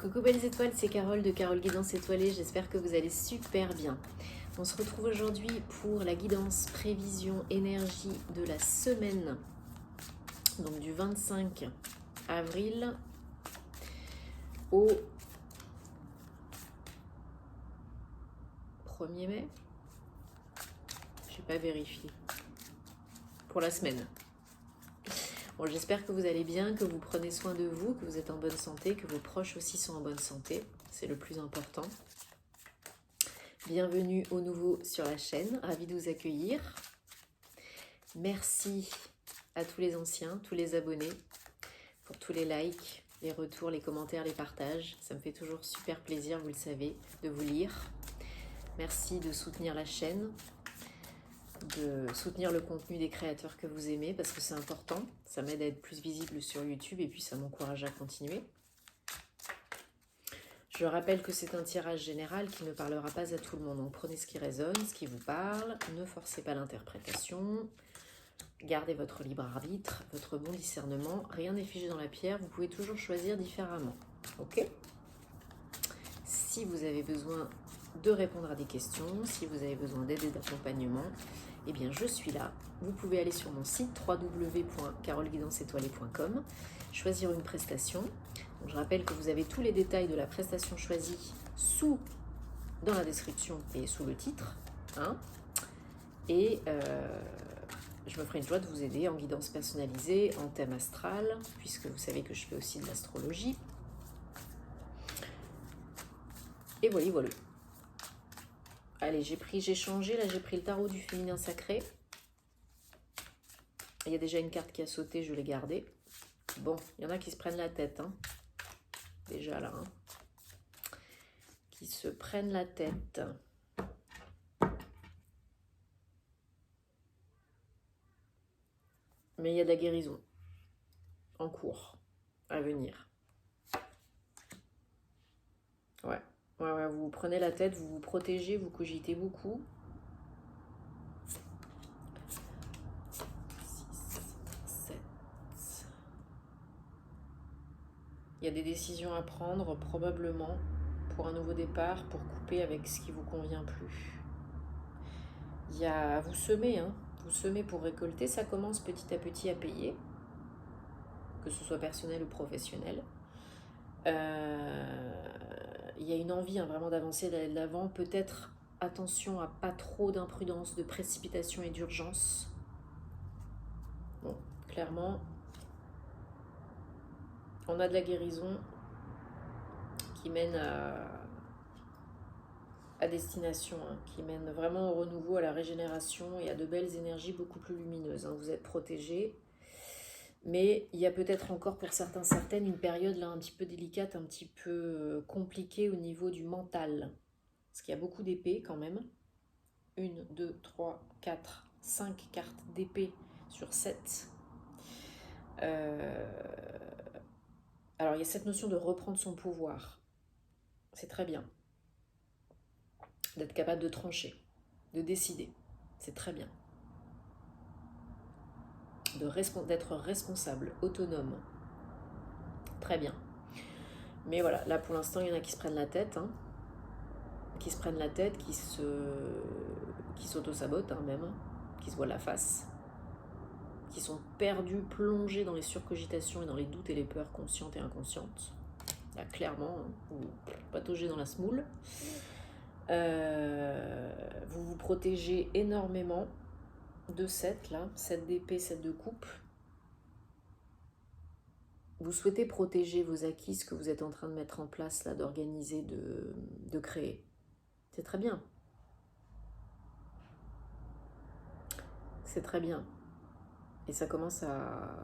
Coucou belles étoiles, c'est Carole de Carole Guidance Étoilée, j'espère que vous allez super bien. On se retrouve aujourd'hui pour la guidance prévision énergie de la semaine, donc du 25 avril au 1er mai. Je n'ai pas vérifié. Pour la semaine. Bon, j'espère que vous allez bien, que vous prenez soin de vous, que vous êtes en bonne santé, que vos proches aussi sont en bonne santé. C'est le plus important. Bienvenue au nouveau sur la chaîne, ravie de vous accueillir. Merci à tous les anciens, tous les abonnés, pour tous les likes, les retours, les commentaires, les partages. Ça me fait toujours super plaisir, vous le savez, de vous lire. Merci de soutenir la chaîne, de soutenir le contenu des créateurs que vous aimez, parce que c'est important. Ça m'aide à être plus visible sur YouTube et puis ça m'encourage à continuer. Je rappelle que c'est un tirage général qui ne parlera pas à tout le monde. Donc prenez ce qui résonne, ce qui vous parle, ne forcez pas l'interprétation, gardez votre libre arbitre, votre bon discernement. Rien n'est figé dans la pierre, vous pouvez toujours choisir différemment. Ok ? Si vous avez besoin de répondre à des questions, si vous avez besoin d'aide et d'accompagnement, eh bien je suis là. Vous pouvez aller sur mon site www.caroleguidanceétoilée.com, choisir une prestation. Donc, je rappelle que vous avez tous les détails de la prestation choisie dans la description et sous le titre. Et je me ferai une joie de vous aider en guidance personnalisée, en thème astral, puisque vous savez que je fais aussi de l'astrologie. Et voilà. Allez, j'ai changé, là j'ai pris le tarot du féminin sacré. Il y a déjà une carte qui a sauté, je l'ai gardée. Bon, il y en a qui se prennent la tête, déjà là, qui se prennent la tête. Mais il y a de la guérison en cours, à venir. Ouais, vous vous prenez la tête, vous vous protégez, vous cogitez beaucoup. 6, 7. Il y a des décisions à prendre, probablement, pour un nouveau départ, pour couper avec ce qui vous convient plus. Il y a vous semez, vous semez pour récolter, ça commence petit à petit à payer, que ce soit personnel ou professionnel. Il y a une envie vraiment d'avancer, d'aller de l'avant. Peut-être attention à pas trop d'imprudence, de précipitation et d'urgence. Bon, clairement, on a de la guérison qui mène à destination, qui mène vraiment au renouveau, à la régénération et à de belles énergies beaucoup plus lumineuses. Vous êtes protégés. Mais il y a peut-être encore pour certaines une période là un petit peu délicate, un petit peu compliquée au niveau du mental. Parce qu'il y a beaucoup d'épées quand même. 1, 2, 3, 4, 5 cartes d'épée sur 7. Alors il y a cette notion de reprendre son pouvoir. C'est très bien. D'être capable de trancher, de décider. C'est très bien. D'être responsable, autonome. Très bien. Mais voilà, là pour l'instant, il y en a qui se prennent la tête, qui s'auto-sabotent même, qui se voilent la face, qui sont perdus, plongés dans les surcogitations et dans les doutes et les peurs conscientes et inconscientes. Là, clairement, ou pataugés dans la semoule. Vous vous protégez énormément de 7 là, 7 d'épée, 7 de coupe. Vous souhaitez protéger vos acquis, ce que vous êtes en train de mettre en place là, d'organiser, de créer. C'est très bien. C'est très bien. Et ça commence à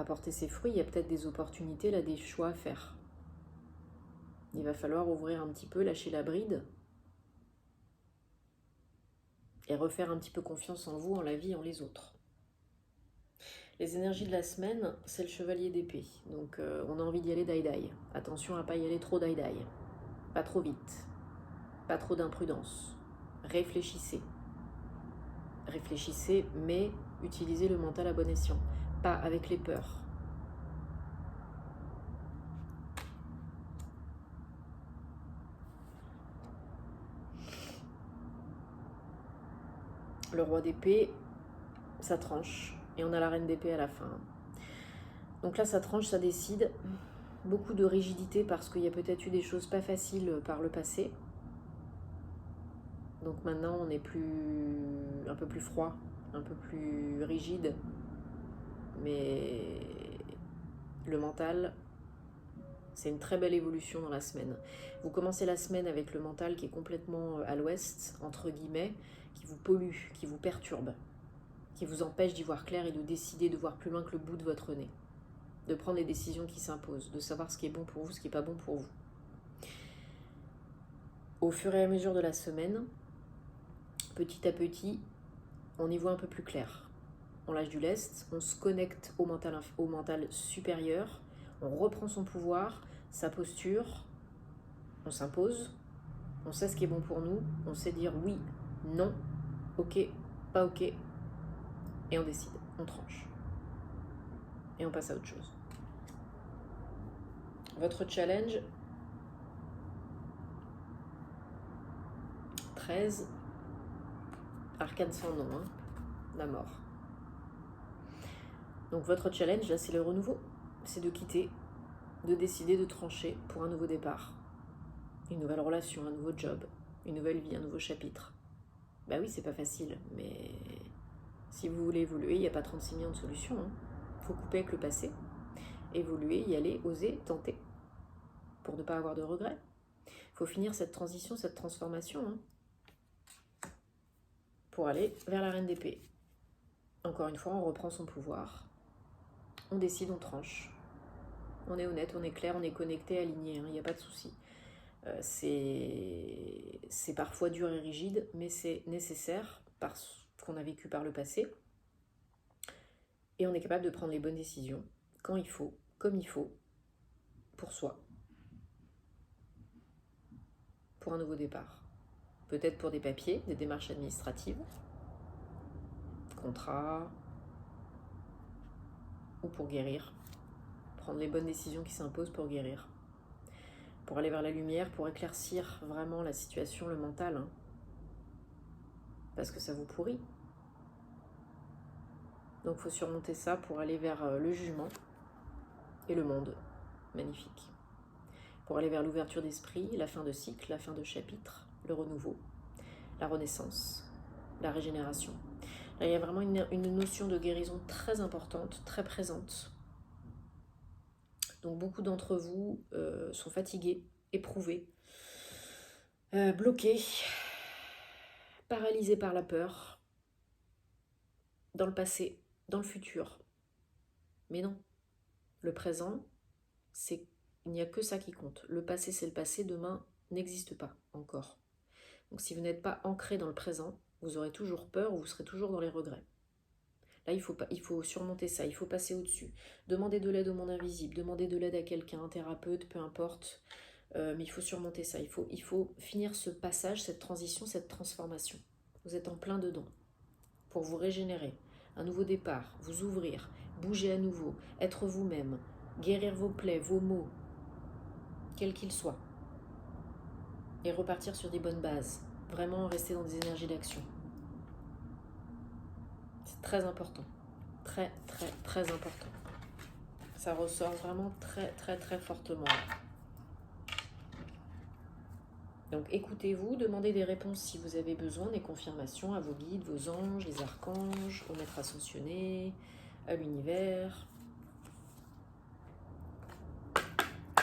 porter ses fruits. Il y a peut-être des opportunités là, des choix à faire. Il va falloir ouvrir un petit peu, lâcher la bride et refaire un petit peu confiance en vous, en la vie, en les autres. Les énergies de la semaine, c'est le chevalier d'épée. Donc on a envie d'y aller daï-daï. Attention à ne pas y aller trop daï-daï. Pas trop vite. Pas trop d'imprudence. Réfléchissez. Réfléchissez, mais utilisez le mental à bon escient. Pas avec les peurs. Le roi d'épée, ça tranche. Et on a la reine d'épée à la fin. Donc là, ça tranche, ça décide. Beaucoup de rigidité parce qu'il y a peut-être eu des choses pas faciles par le passé. Donc maintenant, on est un peu plus froid, un peu plus rigide. Mais le mental, c'est une très belle évolution dans la semaine. Vous commencez la semaine avec le mental qui est complètement à l'ouest, entre guillemets, qui vous pollue, qui vous perturbe, qui vous empêche d'y voir clair et de décider de voir plus loin que le bout de votre nez. De prendre les décisions qui s'imposent, de savoir ce qui est bon pour vous, ce qui n'est pas bon pour vous. Au fur et à mesure de la semaine, petit à petit, on y voit un peu plus clair. On lâche du lest, on se connecte au mental supérieur, on reprend son pouvoir, sa posture, on s'impose, on sait ce qui est bon pour nous, on sait dire oui, non, ok, pas ok, et on décide, on tranche. Et on passe à autre chose. Votre challenge, 13, arcane sans nom, hein, la mort. Donc votre challenge, là, c'est le renouveau. C'est de quitter, de décider de trancher pour un nouveau départ. Une nouvelle relation, un nouveau job, une nouvelle vie, un nouveau chapitre. Bah oui, c'est pas facile, mais si vous voulez évoluer, il n'y a pas 36 millions de solutions. Faut couper avec le passé, évoluer, y aller, oser, tenter, pour ne pas avoir de regrets. Faut finir cette transition, cette transformation, pour aller vers la reine d'épée. Encore une fois, on reprend son pouvoir. On décide, on tranche. On est honnête, on est clair, on est connecté, aligné, il n'y a pas de souci. C'est parfois dur et rigide, mais c'est nécessaire parce qu'on a vécu par le passé. Et on est capable de prendre les bonnes décisions, quand il faut, comme il faut, pour soi. Pour un nouveau départ. Peut-être pour des papiers, des démarches administratives, contrats, ou pour guérir. Prendre les bonnes décisions qui s'imposent pour guérir. Pour aller vers la lumière, pour éclaircir vraiment la situation, le mental. Parce que ça vous pourrit. Donc il faut surmonter ça pour aller vers le jugement et le monde. Magnifique. Pour aller vers l'ouverture d'esprit, la fin de cycle, la fin de chapitre, le renouveau, la renaissance, la régénération. Là, il y a vraiment une notion de guérison très importante, très présente. Donc beaucoup d'entre vous sont fatigués, éprouvés, bloqués, paralysés par la peur, dans le passé, dans le futur. Mais non, le présent, il n'y a que ça qui compte. Le passé, c'est le passé, demain n'existe pas encore. Donc si vous n'êtes pas ancré dans le présent, vous aurez toujours peur ou vous serez toujours dans les regrets. Là, il faut surmonter ça, il faut passer au-dessus. Demander de l'aide au monde invisible, demander de l'aide à quelqu'un, un thérapeute, peu importe. Mais il faut surmonter ça, il faut finir ce passage, cette transition, cette transformation. Vous êtes en plein dedans. Pour vous régénérer, un nouveau départ, vous ouvrir, bouger à nouveau, être vous-même, guérir vos plaies, vos maux, quels qu'ils soient. Et repartir sur des bonnes bases. Vraiment rester dans des énergies d'action. C'est très important. Très, très, très important. Ça ressort vraiment très, très, très fortement. Donc écoutez-vous, demandez des réponses si vous avez besoin, des confirmations à vos guides, vos anges, les archanges, aux maîtres ascensionnés, à l'univers.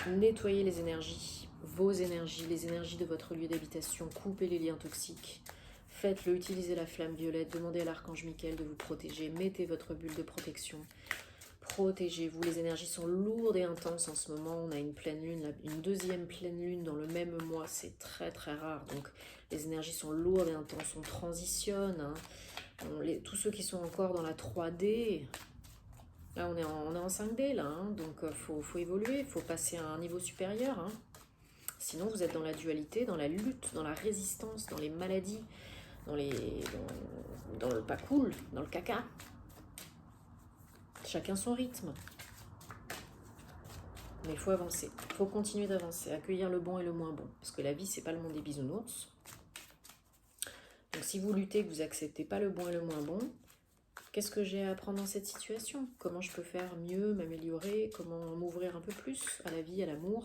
Nettoyez les énergies, vos énergies, les énergies de votre lieu d'habitation, coupez les liens toxiques. Faites-le, utilisez la flamme violette, demandez à l'archange Michael de vous protéger, mettez votre bulle de protection. Protégez-vous, les énergies sont lourdes et intenses en ce moment. On a une pleine lune, une deuxième pleine lune dans le même mois, c'est très très rare. Donc les énergies sont lourdes et intenses, on transitionne. Tous ceux qui sont encore dans la 3D, là on est en 5D là, donc faut évoluer, il faut passer à un niveau supérieur. Sinon vous êtes dans la dualité, dans la lutte, dans la résistance, dans les maladies, dans le pas cool, dans le caca. Chacun son rythme. Mais il faut avancer. Il faut continuer d'avancer. Accueillir le bon et le moins bon. Parce que la vie, c'est pas le monde des bisounours. Donc Donc si vous luttez, que vous n'acceptez pas le bon et le moins bon, qu'est-ce que j'ai à apprendre dans cette situation? Comment je peux faire mieux, m'améliorer? Comment m'ouvrir un peu plus à la vie, à l'amour?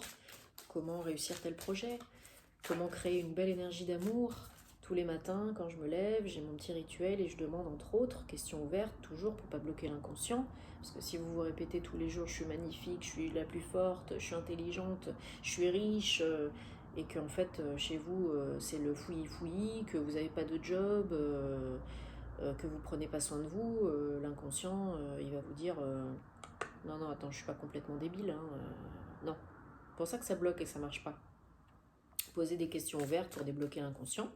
Comment réussir tel projet? Comment créer une belle énergie d'amour? Tous les matins, quand je me lève, j'ai mon petit rituel et je demande entre autres, questions ouvertes, toujours pour pas bloquer l'inconscient. Parce que si vous vous répétez tous les jours, je suis magnifique, je suis la plus forte, je suis intelligente, je suis riche, et qu'en fait, chez vous, c'est le fouillis-fouillis, que vous n'avez pas de job, que vous prenez pas soin de vous, l'inconscient, il va vous dire non, non, attends, je suis pas complètement débile, hein, non. C'est pour ça que ça bloque et ça marche pas. Poser des questions ouvertes pour débloquer l'inconscient.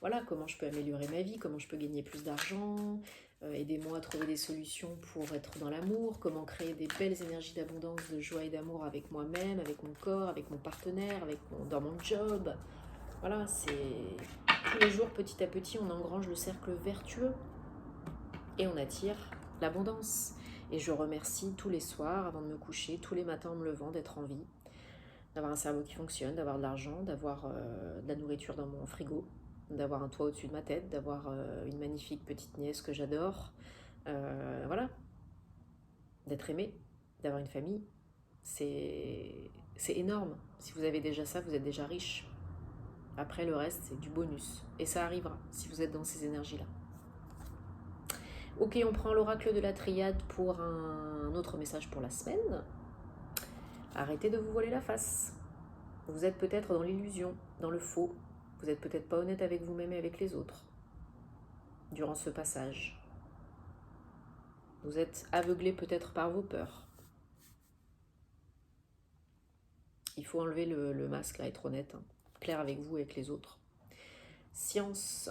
Voilà, comment je peux améliorer ma vie, comment je peux gagner plus d'argent, aidez-moi à trouver des solutions pour être dans l'amour, comment créer des belles énergies d'abondance, de joie et d'amour avec moi-même, avec mon corps, avec mon partenaire, dans mon job. Voilà, c'est tous les jours, petit à petit, on engrange le cercle vertueux et on attire l'abondance. Et je remercie tous les soirs, avant de me coucher, tous les matins en me levant, d'être en vie, d'avoir un cerveau qui fonctionne, d'avoir de l'argent, d'avoir de la nourriture dans mon frigo, d'avoir un toit au-dessus de ma tête, d'avoir une magnifique petite nièce que j'adore, voilà, d'être aimé, d'avoir une famille, c'est énorme. Si vous avez déjà ça, vous êtes déjà riche. Après, le reste, c'est du bonus. Et ça arrivera si vous êtes dans ces énergies-là. Ok, on prend l'oracle de la triade pour un autre message pour la semaine. Arrêtez de vous voiler la face. Vous êtes peut-être dans l'illusion, dans le faux. Vous n'êtes peut-être pas honnête avec vous-même et avec les autres durant ce passage. Vous êtes aveuglé peut-être par vos peurs. Il faut enlever le masque, là, être honnête, hein. Clair avec vous et avec les autres. Science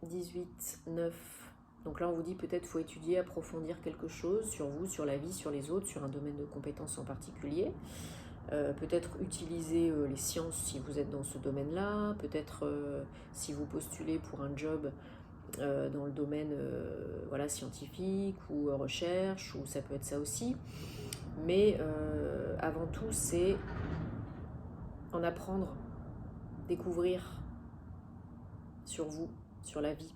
18, 9. Donc là, on vous dit peut-être qu'il faut étudier, approfondir quelque chose sur vous, sur la vie, sur les autres, sur un domaine de compétences en particulier. Peut-être utiliser les sciences si vous êtes dans ce domaine-là. Peut-être si vous postulez pour un job dans le domaine voilà, scientifique ou recherche, ou ça peut être ça aussi. Mais avant tout, c'est en apprendre, découvrir sur vous, sur la vie.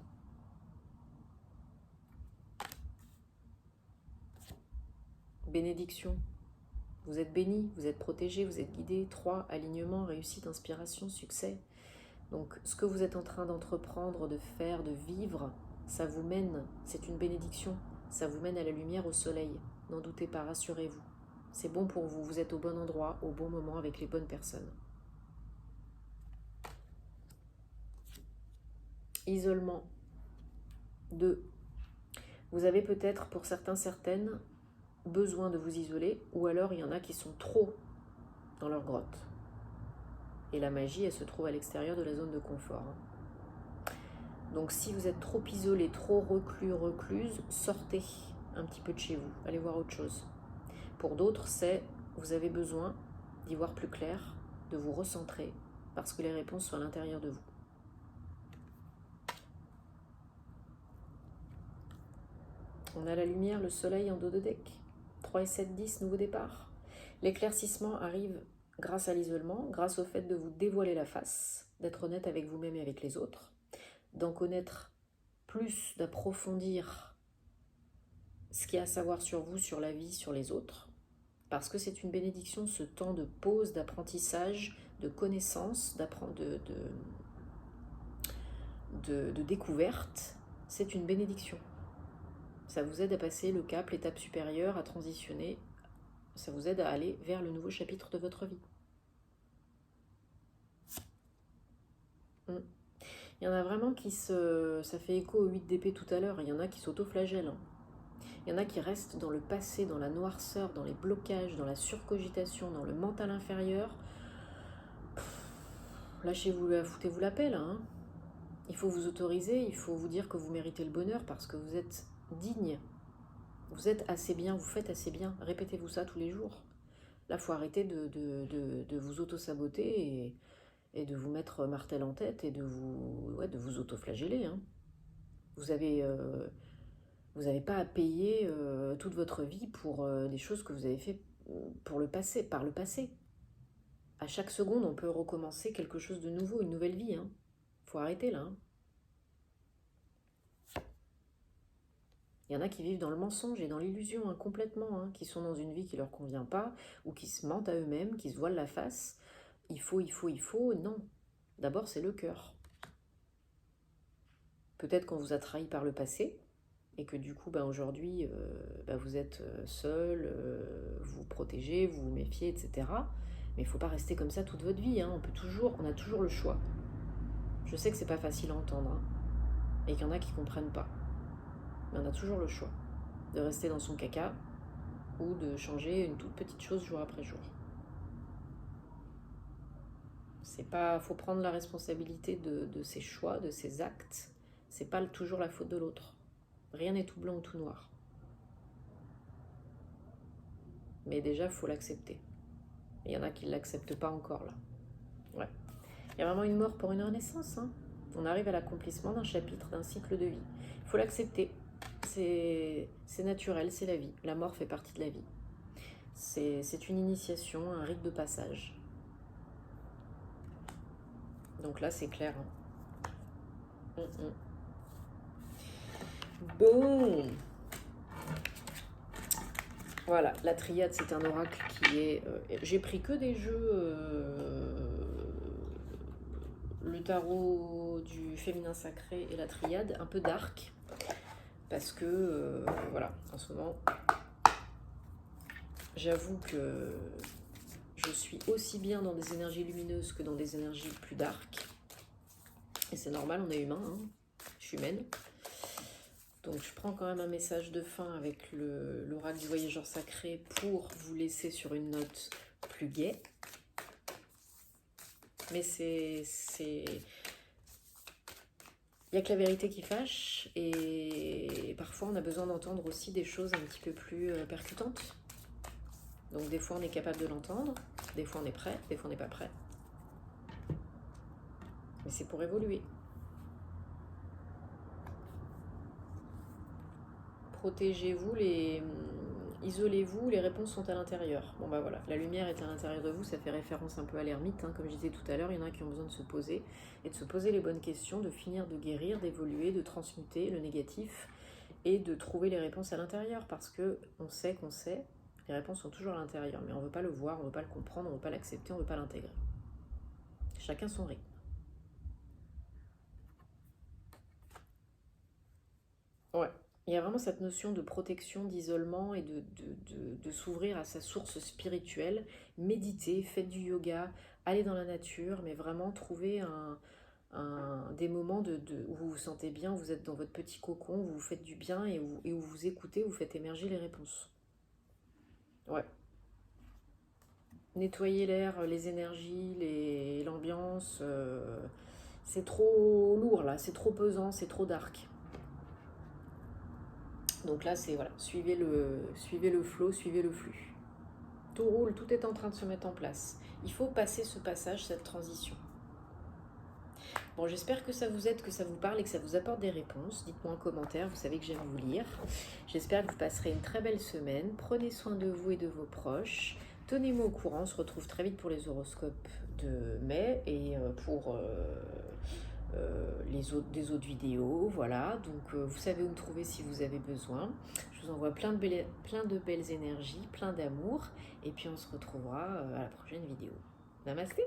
Bénédiction. Vous êtes béni, vous êtes protégé, vous êtes guidé. 3, alignement, réussite, inspiration, succès. Donc ce que vous êtes en train d'entreprendre, de faire, de vivre, ça vous mène, c'est une bénédiction, ça vous mène à la lumière, au soleil. N'en doutez pas, rassurez-vous. C'est bon pour vous, vous êtes au bon endroit, au bon moment, avec les bonnes personnes. Isolement. 2. Vous avez peut-être, pour certains, certaines, besoin de vous isoler, ou alors il y en a qui sont trop dans leur grotte. Et la magie, elle se trouve à l'extérieur de la zone de confort. Donc si vous êtes trop isolé, trop reclus, recluse, sortez un petit peu de chez vous, allez voir autre chose. Pour d'autres, c'est vous avez besoin d'y voir plus clair, de vous recentrer, parce que les réponses sont à l'intérieur de vous. On a la lumière, le soleil en dos de deck. 3 et 7, 10, nouveau départ. L'éclaircissement arrive grâce à l'isolement, grâce au fait de vous dévoiler la face, d'être honnête avec vous-même et avec les autres, d'en connaître plus, d'approfondir ce qu'il y a à savoir sur vous, sur la vie, sur les autres, parce que c'est une bénédiction, ce temps de pause, d'apprentissage, de connaissance, de découverte, c'est une bénédiction. Ça vous aide à passer le cap, l'étape supérieure, à transitionner. Ça vous aide à aller vers le nouveau chapitre de votre vie. Il y en a vraiment qui ça fait écho au 8 d'épée tout à l'heure, il y en a qui s'auto-flagellent. Il y en a qui restent dans le passé, dans la noirceur, dans les blocages, dans la surcogitation, dans le mental inférieur. Lâchez-vous, foutez-vous la paix là, hein. Il faut vous autoriser, il faut vous dire que vous méritez le bonheur parce que vous êtes digne. Vous êtes assez bien, vous faites assez bien. Répétez-vous ça tous les jours. Là, il faut arrêter de vous auto-saboter et de vous mettre martel en tête et de vous auto-flageller, hein. Vous avez pas à payer toute votre vie pour des choses que vous avez fait par le passé. À chaque seconde, on peut recommencer quelque chose de nouveau, une nouvelle vie, hein. Faut arrêter là, hein. Il y en a qui vivent dans le mensonge et dans l'illusion, hein, complètement, hein, qui sont dans une vie qui ne leur convient pas, ou qui se mentent à eux-mêmes, qui se voilent la face. Il faut, non. D'abord, c'est le cœur. Peut-être qu'on vous a trahi par le passé, et que du coup, aujourd'hui, vous êtes seul, vous vous protégez, vous vous méfiez, etc. Mais il ne faut pas rester comme ça toute votre vie, hein. On a toujours le choix. Je sais que c'est pas facile à entendre, hein, et qu'il y en a qui ne comprennent pas. Mais on a toujours le choix de rester dans son caca ou de changer une toute petite chose jour après jour. C'est pas, faut prendre la responsabilité de ses choix, de ses actes. C'est pas toujours la faute de l'autre. Rien n'est tout blanc ou tout noir. Mais déjà, il faut l'accepter. Il y en a qui ne l'acceptent pas encore là. Ouais. Il y a vraiment une mort pour une renaissance, hein. On arrive à l'accomplissement d'un chapitre, d'un cycle de vie. Il faut l'accepter. C'est naturel, c'est la vie. La mort fait partie de la vie. C'est une initiation, un rite de passage. Donc là, c'est clair, hein. Bon. Voilà, la triade, c'est un oracle qui est... j'ai pris que des jeux... le tarot du féminin sacré et la triade, un peu dark. Parce que, voilà, en ce moment, j'avoue que je suis aussi bien dans des énergies lumineuses que dans des énergies plus dark. Et c'est normal, on est humain, hein. Je suis humaine. Donc je prends quand même un message de fin avec l'oracle du voyageur sacré pour vous laisser sur une note plus gaie. Mais c'est... Il n'y a que la vérité qui fâche, et parfois on a besoin d'entendre aussi des choses un petit peu plus percutantes. Donc des fois on est capable de l'entendre, des fois on est prêt, des fois on n'est pas prêt. Mais c'est pour évoluer. Protégez-vous, isolez-vous, les réponses sont à l'intérieur. Bon bah voilà, la lumière est à l'intérieur de vous, ça fait référence un peu à l'ermite, hein, comme je disais tout à l'heure, il y en a qui ont besoin de se poser, et de se poser les bonnes questions, de finir de guérir, d'évoluer, de transmuter le négatif, et de trouver les réponses à l'intérieur, parce que on sait, les réponses sont toujours à l'intérieur, mais on ne veut pas le voir, on ne veut pas le comprendre, on ne veut pas l'accepter, on ne veut pas l'intégrer. Chacun son rythme. Ouais. Il y a vraiment cette notion de protection, d'isolement et de s'ouvrir à sa source spirituelle. Méditer, faites du yoga, allez dans la nature, mais vraiment trouver des moments où vous vous sentez bien, où vous êtes dans votre petit cocon, où vous faites du bien et où vous écoutez, où vous faites émerger les réponses. Ouais. Nettoyer l'air, les énergies, l'ambiance, c'est trop lourd là, c'est trop pesant, c'est trop dark. Donc là, c'est voilà, suivez le flow, suivez le flux. Tout roule, tout est en train de se mettre en place. Il faut passer ce passage, cette transition. Bon, j'espère que ça vous aide, que ça vous parle et que ça vous apporte des réponses. Dites-moi en commentaire, vous savez que j'aime vous lire. J'espère que vous passerez une très belle semaine. Prenez soin de vous et de vos proches. Tenez-moi au courant, on se retrouve très vite pour les horoscopes de mai et pour des autres vidéos, voilà. Donc vous savez où me trouver si vous avez besoin. Je vous envoie plein de belles énergies, plein d'amour, et puis on se retrouvera à la prochaine vidéo. Namasté.